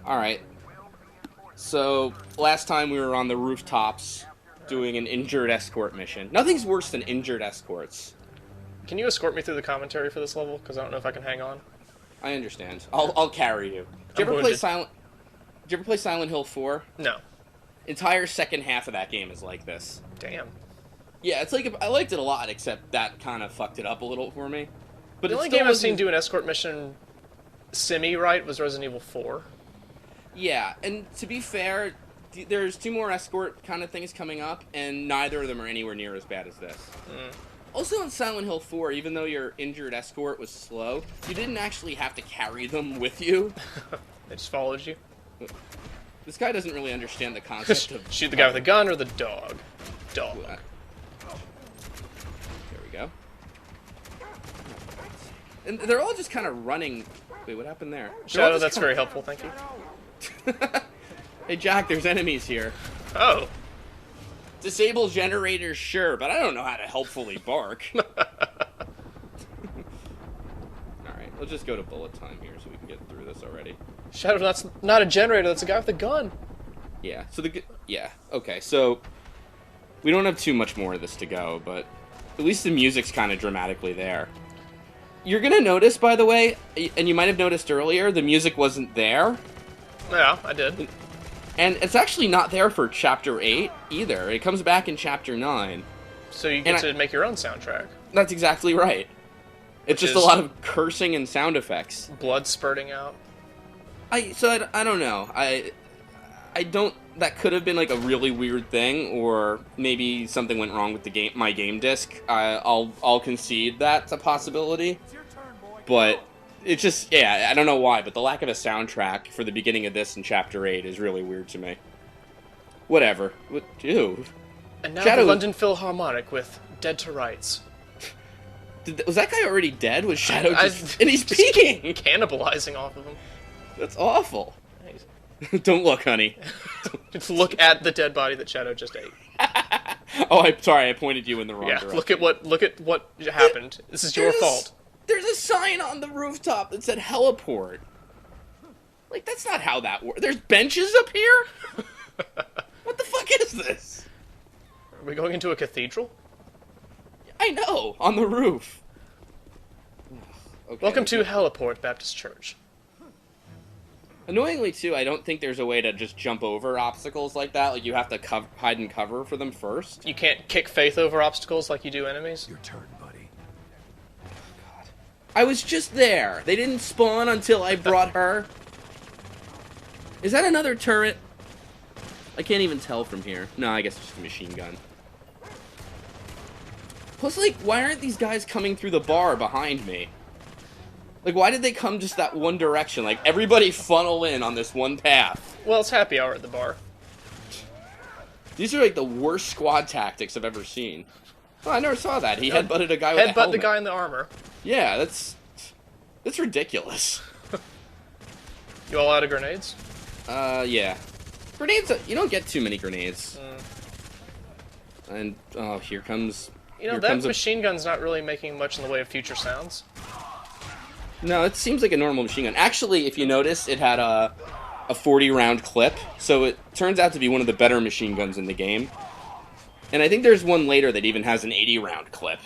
Alright. So, last time we were on the rooftops doing an injured escort mission. Nothing's worse than injured escorts. Can you escort me through the commentary for this level? Because I don't know if I can hang on. I understand. I'll carry you. Did you ever play Silent Hill 4? No. Entire second half of that game is like this. Damn. Yeah, it's like I liked it a lot, except that kind of fucked it up a little for me. But The only game I've seen do an escort mission semi-right was Resident Evil 4. Yeah, and to be fair, there's 2 more escort kind of things coming up, and neither of them are anywhere near as bad as this. Also in Silent Hill 4, even though your injured escort was slow, you didn't actually have to carry them with you. They just followed you. This guy doesn't really understand the concept of... Shoot the guy with the gun or the dog? Dog. There we go. And they're all just kind of running... Wait, what happened there? Shadow, that's very helpful, thank you. Hey, Jack, there's enemies here. Oh. Disable generators, sure, but I don't know how to helpfully bark. Alright, let's just go to bullet time here so we can get through this already. Shadow, that's not a generator, that's a guy with a gun. Yeah, okay, so... We don't have too much more of this to go, but at least the music's kind of dramatically there. You're gonna notice, by the way, and you might have noticed earlier, the music wasn't there. Yeah, I did. And it's actually not there for Chapter 8, either. It comes back in Chapter 9. So you get to make your own soundtrack. That's exactly right. It's just a lot of cursing and sound effects. Blood spurting out. I don't know. I don't... That could have been, like, a really weird thing, or maybe something went wrong with the my game disc. I'll concede that's a possibility. But... It's just, yeah, I don't know why, but the lack of a soundtrack for the beginning of this in Chapter 8 is really weird to me. Whatever. Ew. And now the London Philharmonic with Dead to Rights. Was that guy already dead? Was Shadow just... And he's peeking! Cannibalizing off of him. That's awful. Nice. Don't look, honey. Just look at the dead body that Shadow just ate. Oh, I'm sorry, I pointed you in the wrong direction. Look at what happened. This is your fault. There's a sign on the rooftop that said heliport. Like, that's not how that works. There's benches up here? What the fuck is this? Are we going into a cathedral? I know, on the roof. Okay. Welcome to Heliport Baptist Church. Annoyingly, too, I don't think there's a way to just jump over obstacles like that. Like, you have to hide and cover for them first. You can't kick Faith over obstacles like you do enemies? Your turn, buddy. I was just there. They didn't spawn until I brought her. Is that another turret? I can't even tell from here. No, I guess it's just a machine gun. Plus, like, why aren't these guys coming through the bar behind me? Like, why did they come just that one direction? Like, everybody funnel in on this one path. Well, it's happy hour at the bar. These are, like, the worst squad tactics I've ever seen. Oh, I never saw that. He headbutted a guy with a helmet. Headbutt the guy in the armor. Yeah, that's ridiculous. You all out of grenades? Yeah. Grenades, you don't get too many grenades. And, oh, here comes... You know, that machine gun's not really making much in the way of future sounds. No, it seems like a normal machine gun. Actually, if you notice, it had a 40-round clip, so it turns out to be one of the better machine guns in the game. And I think there's one later that even has an 80-round clip.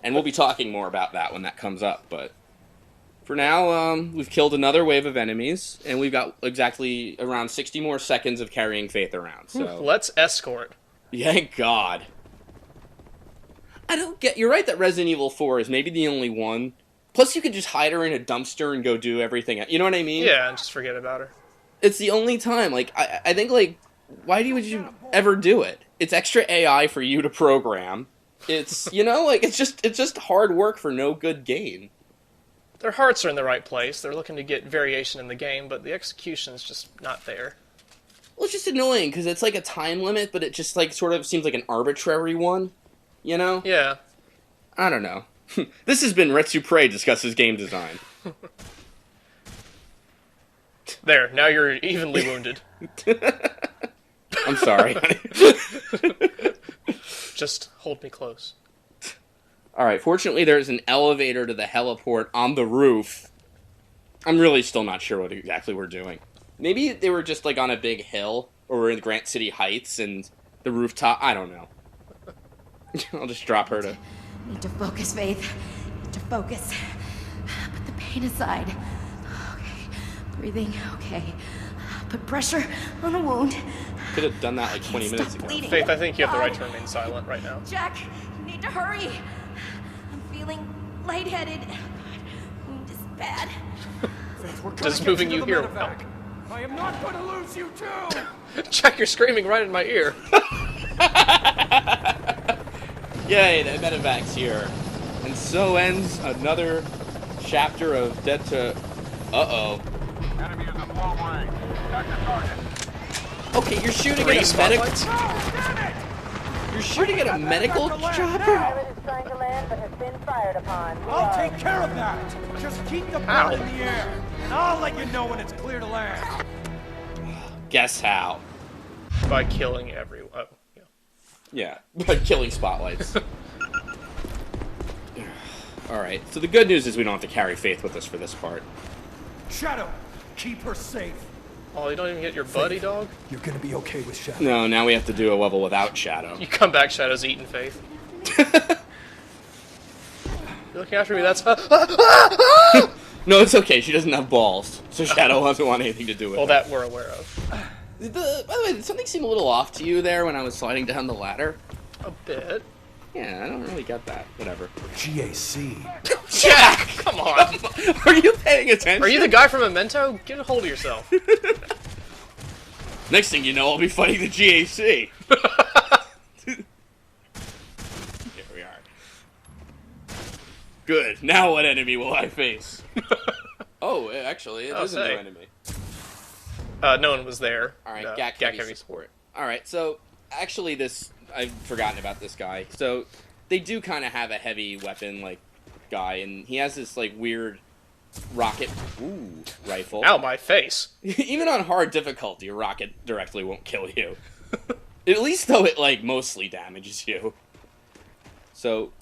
And we'll be talking more about that when that comes up, but... For now, we've killed another wave of enemies, and we've got exactly around 60 more seconds of carrying Faith around, so... Let's escort. Thank God. I don't get... You're right that Resident Evil 4 is maybe the only one. Plus, you could just hide her in a dumpster and go do everything. You know what I mean? Yeah, and just forget about her. It's the only time. Like, I think, like, why would you ever do it? It's extra AI for you to program. It's, you know, like, it's just hard work for no good gain. Their hearts are in the right place. They're looking to get variation in the game, but the execution's just not there. Well, it's just annoying, because it's like a time limit, but it just, like, sort of seems like an arbitrary one. You know? Yeah. I don't know. This has been Retsu Prey discusses game design. There, now you're evenly wounded. I'm sorry. Just hold me close. Alright, fortunately there's an elevator to the heliport on the roof. I'm really still not sure what exactly we're doing. Maybe they were just like on a big hill or in Grant City Heights and the rooftop. I don't know. I'll just drop her to. Need to focus, Faith. Need to focus. Put the pain aside. Okay. Breathing. Okay. Put pressure on the wound. Could have done that like 20 minutes ago. Bleeding. Faith, I think you have the right to remain silent right now. Jack, you need to hurry. I'm feeling lightheaded. God, wound is bad. Does moving you here help? I am not going to lose you too! Jack, you're screaming right in my ear. Yay, the medevac's here. And so ends another chapter of Dead to... Uh-oh. Enemy is in full range. Attack the target. Okay, you're shooting Three at a medical... spotlights? Oh, damn it! You're shooting at a medical chopper? Pilot is trying to land but has been fired upon. I'll take care of that! Just keep the How? bird in the air, and I'll let you know when it's clear to land. Guess how? By killing everyone. Oh, yeah. Yeah, by killing spotlights. Alright, so the good news is we don't have to carry Faith with us for this part. Shadow, keep her safe. Oh, you don't even get your buddy, dog? You're gonna be okay with Shadow. No, now we have to do a level without Shadow. You come back, Shadow's eating Faith. You're looking after me, that's... No, it's okay, she doesn't have balls, so Shadow doesn't want anything to do with Well, it. that we're aware of. By the way, did something seem a little off to you there when I was sliding down the ladder? A bit. Yeah, I don't really get that. Whatever. GAC. Jack! Come on! Are you paying attention? Are you the guy from Memento? Get a hold of yourself. Next thing you know, I'll be fighting the GAC. Here we are. Good. Now what enemy will I face? Oh, actually, it is a new say. enemy. No one was there. Alright, No, Gak Heavy support. Alright, so, actually this... I've forgotten about this guy. So, they do kind of have a heavy weapon, like, guy, and he has this, like, weird rocket rifle. Ow, my face. Even on hard difficulty, a rocket directly won't kill you. At least, though, it, like, mostly damages you. So,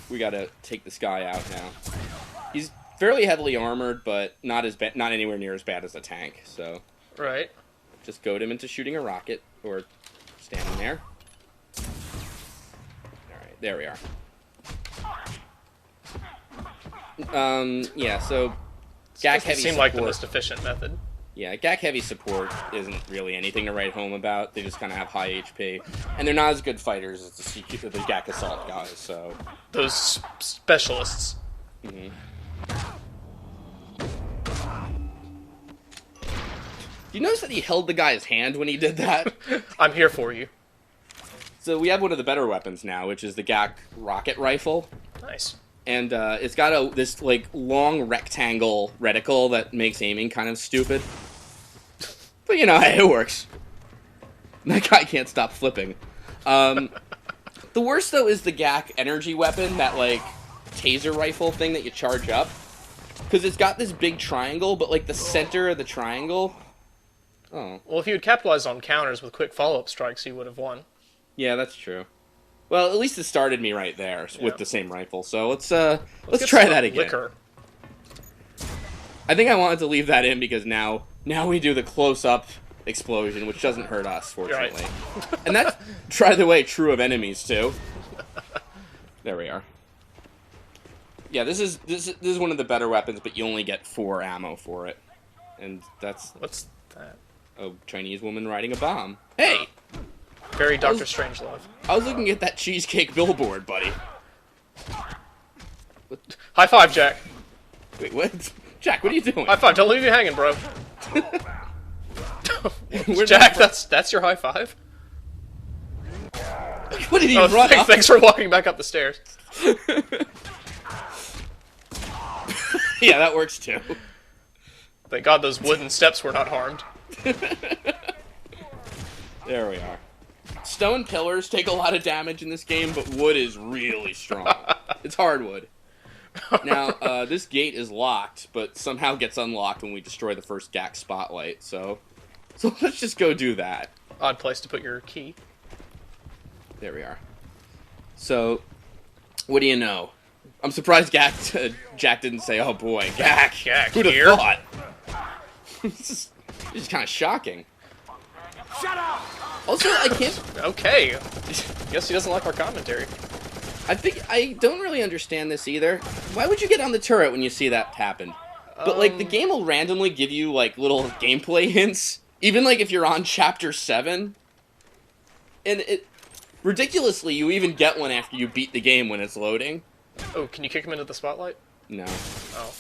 we gotta take this guy out now. He's fairly heavily armored, but not anywhere near as bad as a tank, so... Right. Just goad him into shooting a rocket, or standing there. Alright, there we are. Yeah, so... Gak Heavy seemed support... like the most efficient method. Yeah, Gak Heavy support isn't really anything to write home about. They just kind of have high HP. And they're not as good fighters as the Gak Assault guys, so... Those specialists. Mm-hmm. You notice that he held the guy's hand when he did that? I'm here for you. So we have one of the better weapons now, which is the Gak rocket rifle. Nice. And it's got this like long rectangle reticle that makes aiming kind of stupid. But you know, hey, it works. That guy can't stop flipping. The worst though is the Gak energy weapon, that like taser rifle thing that you charge up. Because it's got this big triangle, but like the center of the triangle... Oh. Well, if you had capitalized on counters with quick follow-up strikes, you would have won. Yeah, that's true. Well, at least it started me right there with the same rifle. So let's Let's try get that some again. Liquor. I think I wanted to leave that in because now we do the close-up explosion, which doesn't hurt us, fortunately. Right. And that's, by the way, true of enemies too. There we are. Yeah, this is one of the better weapons, but you only get 4 ammo for it, and that's What's that? a Chinese woman riding a bomb. Hey, Very Dr. Strangelove. I was looking at that cheesecake billboard, buddy. High five, Jack. Wait, what? Jack, what are you doing? High five. Don't leave you hanging, bro. Where'd Jack, that- that's your high five? What did he Oh, run up? thanks for walking back up the stairs. Yeah, that works too. Thank God those wooden steps were not harmed. There we are. Stone pillars take a lot of damage in this game, but wood is really strong. It's hardwood. Now, this gate is locked, but somehow gets unlocked when we destroy the first Gak spotlight, so let's just go do that. Odd place to put your key. There we are. So, what do you know? I'm surprised Jack didn't say, "Oh boy, Gak, Gak who'd have here?" thought?" This is kind of shocking. Shut up! Also, I can't. Okay. Guess he doesn't like our commentary. I don't really understand this either. Why would you get on the turret when you see that happen? But like the game will randomly give you like little gameplay hints, even like if you're on chapter 7. And it ridiculously, you even get one after you beat the game when it's loading. Oh, can you kick him into the spotlight? No. Oh.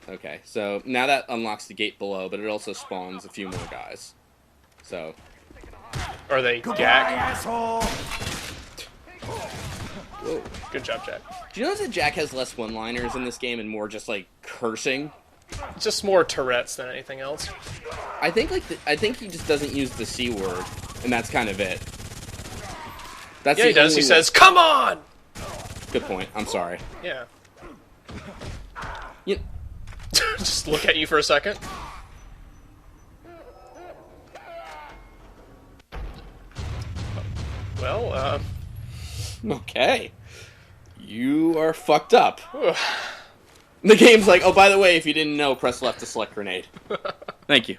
Okay, so now that unlocks the gate below, but it also spawns a few more guys. So. Are they Goodbye, Jack? asshole! Whoa. Good job, Jack. Do you notice that Jack has less one-liners in this game and more just like cursing? Just more Tourette's than anything else. I think I think he just doesn't use the C word, and that's kind of it. That's Yeah, he does. He says, "Come on!" Good point. I'm sorry. Yeah. You, Just look at you for a second. Well, okay. You are fucked up. The game's like, oh, by the way, if you didn't know, press left to select grenade. Thank you.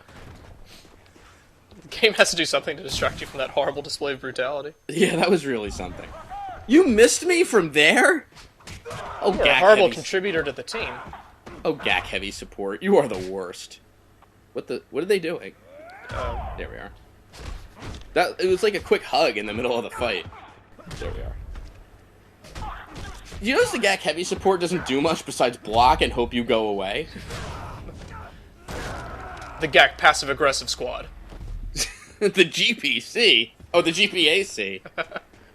the game has to do something to distract you from that horrible display of brutality. Yeah, that was really something. You missed me from there? Oh, You're a Gak horrible heavy. contributor to the team. Oh, Gak heavy support. You are the worst. What are they doing? There we are. It was like a quick hug in the middle of the fight. There we are. You notice the Gak heavy support doesn't do much besides block and hope you go away? The GAC passive-aggressive squad. The GPC? Oh, the GPAC.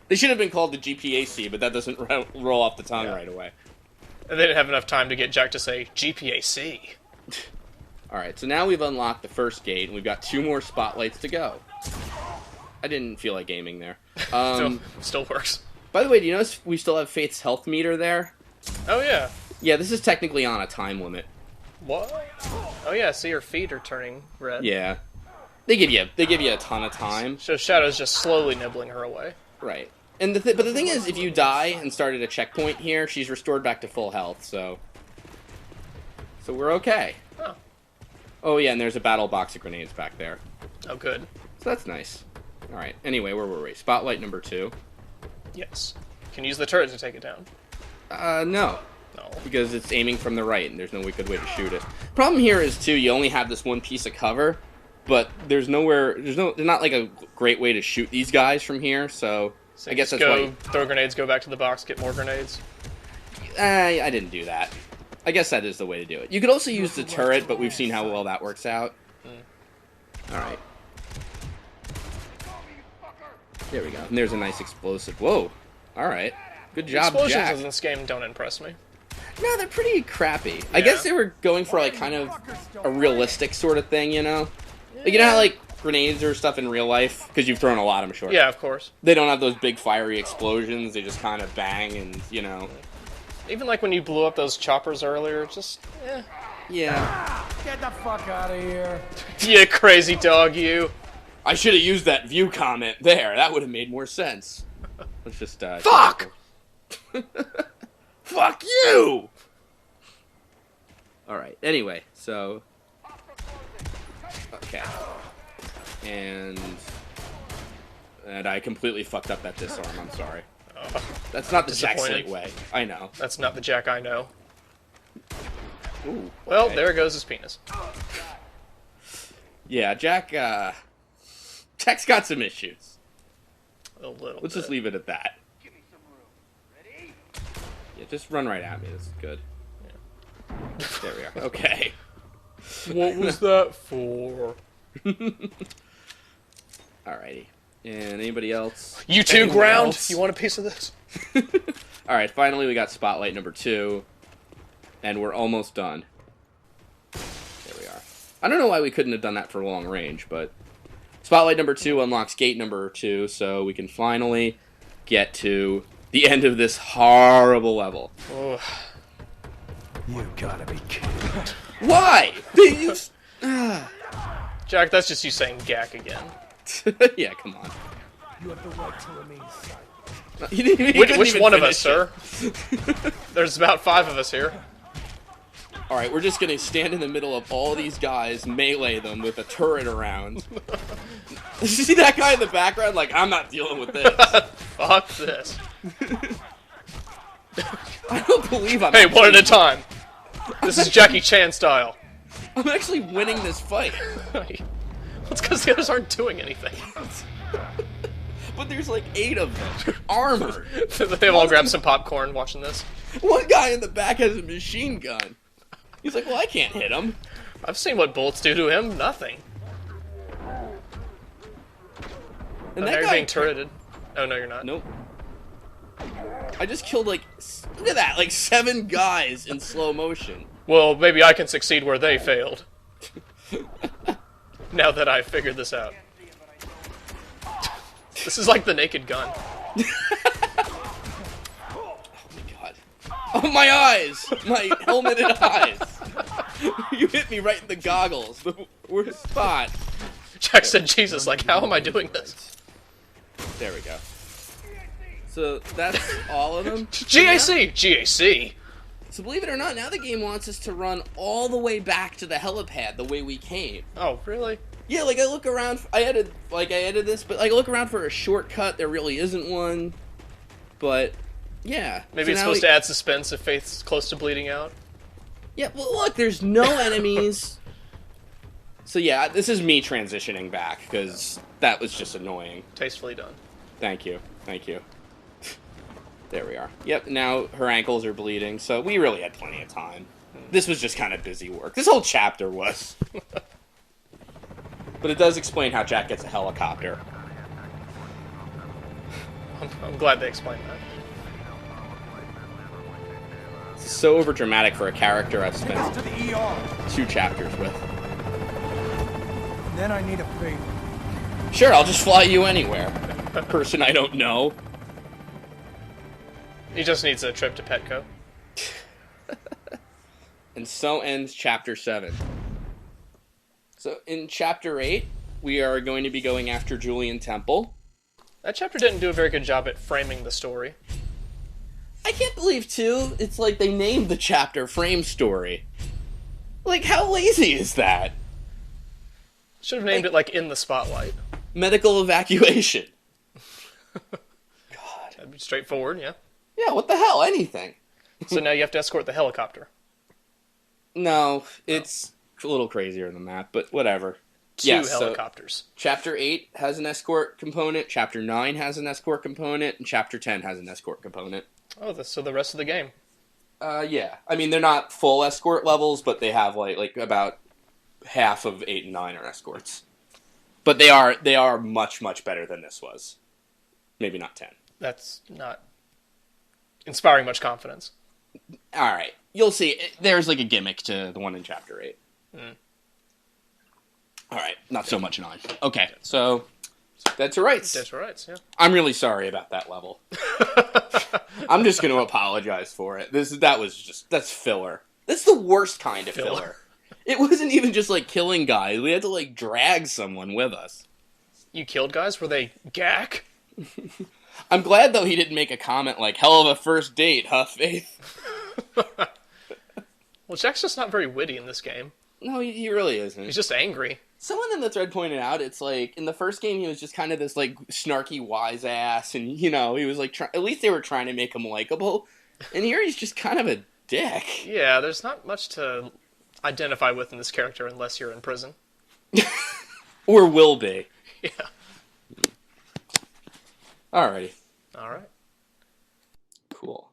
They should have been called the GPAC, but that doesn't roll off the tongue right away. And they didn't have enough time to get Jack to say, GPAC. Alright, so now we've unlocked the first gate, and we've got 2 more spotlights to go. I didn't feel like gaming there. Still works. By the way, do you notice we still have Faith's health meter there? Oh, yeah. Yeah, this is technically on a time limit. What? Oh, yeah, see, her feet are turning red. Yeah. They give you a ton of time. So Shadow's just slowly nibbling her away. Right. And but the thing is, if you die and start at a checkpoint here, she's restored back to full health, so we're okay. Oh. Oh yeah, and there's a battle box of grenades back there. Oh, good. So that's nice. Alright, anyway, where were we? Spotlight number 2. Yes. Can use the turret to take it down. No. No. Because it's aiming from the right, and there's no good way to shoot it. Problem here is, too, you only have this one piece of cover, but there's not like a great way to shoot these guys from here, so I guess that's why. Throw grenades, go back to the box, get more grenades. I didn't do that. I guess that is the way to do it. You could also use the turret, but we've seen how well that works out. Alright. There we go. And there's a nice explosive. Whoa. Alright. Good job, Explosions Jack. in this game don't impress me. No, they're pretty crappy. I guess they were going for, like, kind of a realistic sort of thing, you know? Like, you know how, like, grenades or stuff in real life? Because you've thrown a lot, I'm sure. Yeah, of course. They don't have those big fiery explosions. They just kind of bang and, you know. Even, like, when you blew up those choppers earlier, just, Yeah. Get the fuck out of here. You crazy dog, you. I should have used that view comment there. That would have made more sense. Let's just, Fuck! Fuck you! Alright, anyway, so... Okay. And I completely fucked up that disarm, I'm sorry. That's not the Jack Slate way. I know. That's not the Jack I know. Ooh, Well, okay. there goes his penis. Yeah, Jack's got some issues. A little Let's just leave it at that. Yeah, just run right at me. This is good. Yeah. There we are. Okay. What was that for? Alrighty. And anybody else? You too, Anyone ground? else? You want a piece of this? Alright, finally we got spotlight number 2. And we're almost done. There we are. I don't know why we couldn't have done that for long range, but... Spotlight number 2 unlocks gate number 2, so we can finally get to the end of this horrible level. Oh. You gotta be kidding. Why? Jack, that's just you saying gack again. Yeah, come on. You have the right to remain silent. He couldn't Which even one of finish us, sir? There's about 5 of us here. All right, we're just gonna stand in the middle of all these guys, melee them with a turret around. You see that guy in the background? Like, I'm not dealing with this. Fuck this. I don't believe I'm. Hey, one at a time. This is Jackie Chan style. I'm actually winning this fight. It's because the others aren't doing anything. But there's like 8 of them, armored. They've all grabbed some popcorn watching this. One guy in the back has a machine gun. He's like, well, I can't hit him. I've seen what bullets do to him. Nothing. And Oh, now you're being turreted. Oh, no, you're not. Nope. I just killed like, look at that, like 7 guys in slow motion. Well, maybe I can succeed where they failed. Now that I've figured this out. This is like the Naked Gun. Oh my god. Oh, my eyes! My helmeted eyes! You hit me right in the goggles, the worst spot. Jack said, Jesus, like, how am I doing this? There we go. So, that's all of them? GAC! GAC! So believe it or not, now the game wants us to run all the way back to the helipad the way we came. Oh, really? Yeah, like I look around, I edited this, but like I look around for a shortcut, there really isn't one. But, yeah. Maybe So it's now supposed to add suspense if Faith's close to bleeding out. Yeah, well look, there's no enemies. So yeah, this is me transitioning back, because that was just annoying. Tastefully done. Thank you, thank you. There we are. Yep, now her ankles are bleeding, so we really had plenty of time. This was just kind of busy work. This whole chapter was. But it does explain how Jack gets a helicopter. I'm glad they explained that. It's so overdramatic for a character I've Take us spent to the ER. 2 chapters with. And then I need a favor. Sure, I'll just fly you anywhere. A person I don't know. He just needs a trip to Petco. And so ends Chapter 7. So in Chapter 8, we are going to be going after Julian Temple. That chapter didn't do a very good job at framing the story. I can't believe, too, it's like they named the chapter Frame Story. Like, how lazy is that? Should have named it, like, In the Spotlight. Medical evacuation. God. That'd be straightforward, yeah. Yeah, what the hell? Anything. So now you have to escort the helicopter. No, it's a little crazier than that, but whatever. 2 helicopters. Chapter 8 has an escort component, Chapter 9 has an escort component, and Chapter 10 has an escort component. Oh, so the rest of the game. Yeah. I mean, they're not full escort levels, but they have, like about half of 8 and 9 are escorts. But they are much, much better than this was. Maybe not 10. That's not inspiring much confidence. Alright. You'll see. There's, like, a gimmick to the one in Chapter 8. Alright. Not so much 9. Okay, so Dead to Rights. Dead to Rights, yeah. I'm really sorry about that level. I'm just going to apologize for it. That's filler. That's the worst kind of filler. It wasn't even just, like, killing guys. We had to, like, drag someone with us. You killed guys? Were they gack? I'm glad, though, he didn't make a comment like, hell of a first date, huh, Faith? Well, Jack's just not very witty in this game. No, he really isn't. He's just angry. Someone in the thread pointed out, it's like, in the first game, he was just kind of this, like, snarky wise ass, and, you know, he was, like, at least they were trying to make him likable. And here he's just kind of a dick. Yeah, there's not much to identify with in this character unless you're in prison. Or will be. Yeah. Alrighty. Alright. Cool.